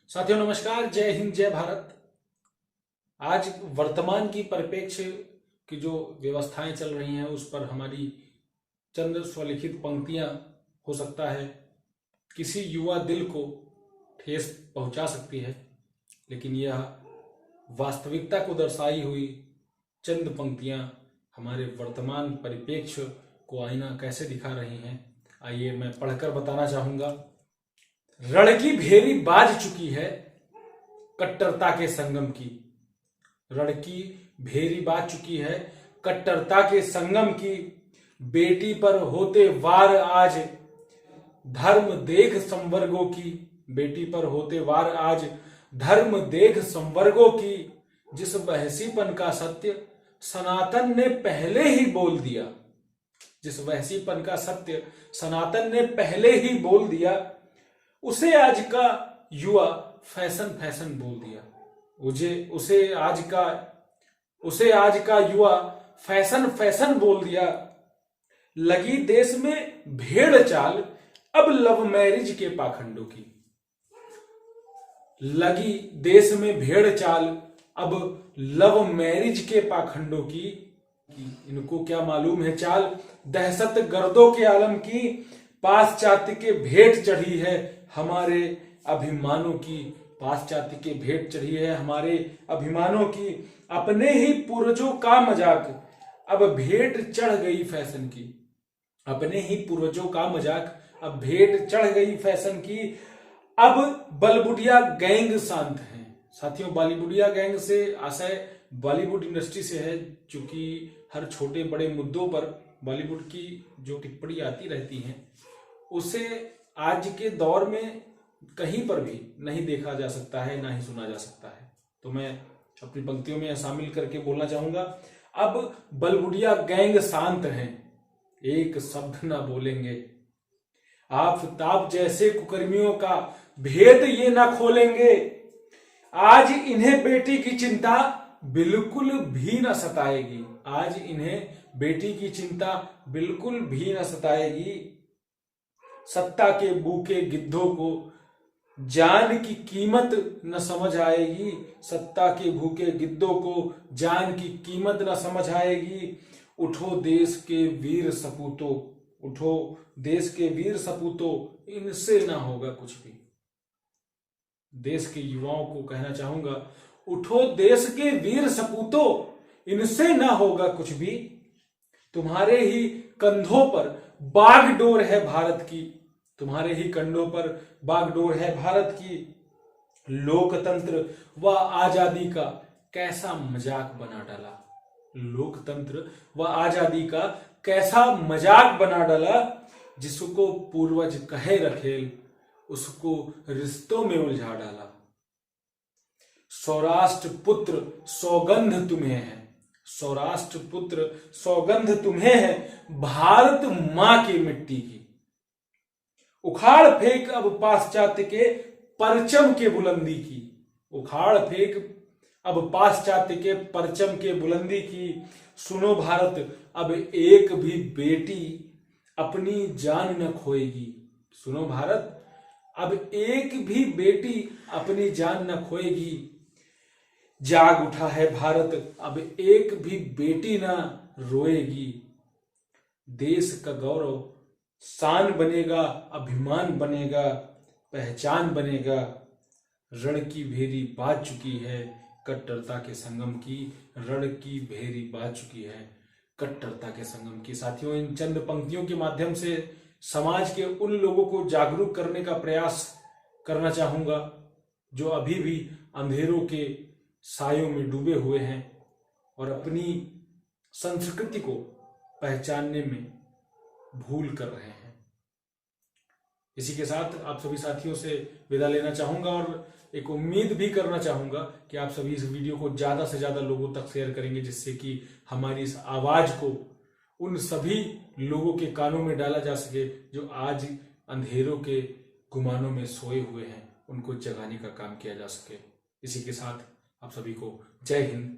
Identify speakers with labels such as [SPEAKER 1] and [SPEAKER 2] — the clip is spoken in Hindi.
[SPEAKER 1] साथियों नमस्कार, जय हिंद, जय भारत। आज वर्तमान की परिप्रेक्ष्य की जो व्यवस्थाएं चल रही हैं उस पर हमारी चंद स्वलिखित पंक्तियां हो सकता है किसी युवा दिल को ठेस पहुंचा सकती है, लेकिन यह वास्तविकता को दर्शाई हुई चंद पंक्तियां हमारे वर्तमान परिप्रेक्ष्य को आईना कैसे दिखा रही हैं, आइए मैं पढ़कर बताना चाहूंगा। रण की भेरी बाज चुकी है कट्टरता के संगम की। रण की भेरी बाज चुकी है कट्टरता के संगम की। बेटी पर होते वार आज धर्म देख संवर्गों की। बेटी पर होते वार आज धर्म देख संवर्गों की। जिस बहसीपन का सत्य सनातन ने पहले ही बोल दिया। जिस वहसीपन का सत्य सनातन ने पहले ही बोल दिया, उसे आज का युवा फैशन फैशन बोल दिया। उसे आज का युवा फैशन फैशन बोल दिया। लगी देश में भेड़ चाल अब लव मैरिज के पाखंडों की। लगी देश में भेड़ चाल अब लव मैरिज के पाखंडों की। इनको क्या मालूम है चाल दहशत गर्दों के आलम की। पाश्चात्य के भेंट चढ़ी है हमारे अभिमानों की। पाश्चात्य के भेंट चढ़ी है हमारे अभिमानों की। अपने ही पूर्वजों का मजाक अब भेंट चढ़ गई फैशन की। अपने ही पूर्वजों का मजाक अब भेंट चढ़ गई फैशन की। अब बलबुटिया गैंग शांत है। साथियों, बॉलीवुडिया गैंग से आशय बॉलीवुड इंडस्ट्री से है, चूंकि हर छोटे बड़े मुद्दों पर बॉलीवुड की जो टिप्पणी आती रहती हैं उसे आज के दौर में कहीं पर भी नहीं देखा जा सकता है, ना ही सुना जा सकता है। तो मैं अपनी पंक्तियों में शामिल करके बोलना चाहूंगा, अब बलबुटिया गैंग शांत हैं, एक शब्द ना बोलेंगे। आफताब जैसे कुकर्मियों का भेद ये ना खोलेंगे। आज इन्हें बेटी की चिंता बिल्कुल भी ना सताएगी। आज इन्हें बेटी की चिंता बिल्कुल भी ना सताएगी। सत्ता के भूखे गिद्धों को जान की कीमत न समझ आएगी। सत्ता के भूखे गिद्धों को जान की कीमत न समझ आएगी। उठो देश के वीर सपूतों, उठो देश के वीर सपूतों, इनसे ना होगा कुछ भी। देश के युवाओं को कहना चाहूंगा, उठो देश के वीर सपूतों, इनसे ना होगा कुछ भी। तुम्हारे ही कंधों पर बागडोर है भारत की। तुम्हारे ही कंधों पर बागडोर है भारत की। लोकतंत्र व आजादी का कैसा मजाक बना डाला। लोकतंत्र व आजादी का कैसा मजाक बना डाला। जिसको पूर्वज कहे रखेल उसको रिश्तों में उलझा डाला। सौराष्ट्र पुत्र सौगंध तुम्हें है। सौराष्ट्र पुत्र सौगंध तुम्हें है भारत मां की मिट्टी की। उखाड़ फेंक अब पाश्चात्य के परचम के बुलंदी की। उखाड़ फेंक अब पाश्चात्य के परचम के बुलंदी की। सुनो भारत, अब एक भी बेटी अपनी जान न खोएगी। सुनो भारत, अब एक भी बेटी अपनी जान न खोएगी। जाग उठा है भारत, अब एक भी बेटी ना रोएगी। देश का गौरव शान बनेगा, अभिमान बनेगा, पहचान बनेगा। रण की भेरी बाज चुकी है कट्टरता के संगम की। रण की भेरी बाज चुकी है कट्टरता के संगम की। साथियों, इन चंद पंक्तियों के माध्यम से समाज के उन लोगों को जागरूक करने का प्रयास करना चाहूंगा जो अभी भी अंधेरों के सायों में डूबे हुए हैं और अपनी संस्कृति को पहचानने में भूल कर रहे हैं। इसी के साथ आप सभी साथियों से विदा लेना चाहूंगा और एक उम्मीद भी करना चाहूंगा कि आप सभी इस वीडियो को ज्यादा से ज्यादा लोगों तक शेयर करेंगे, जिससे कि हमारी इस आवाज को उन सभी लोगों के कानों में डाला जा सके जो आज अंधेरों के गुमानों में सोए हुए हैं, उनको जगाने का काम किया जा सके। इसी के साथ आप सभी को जय हिंद।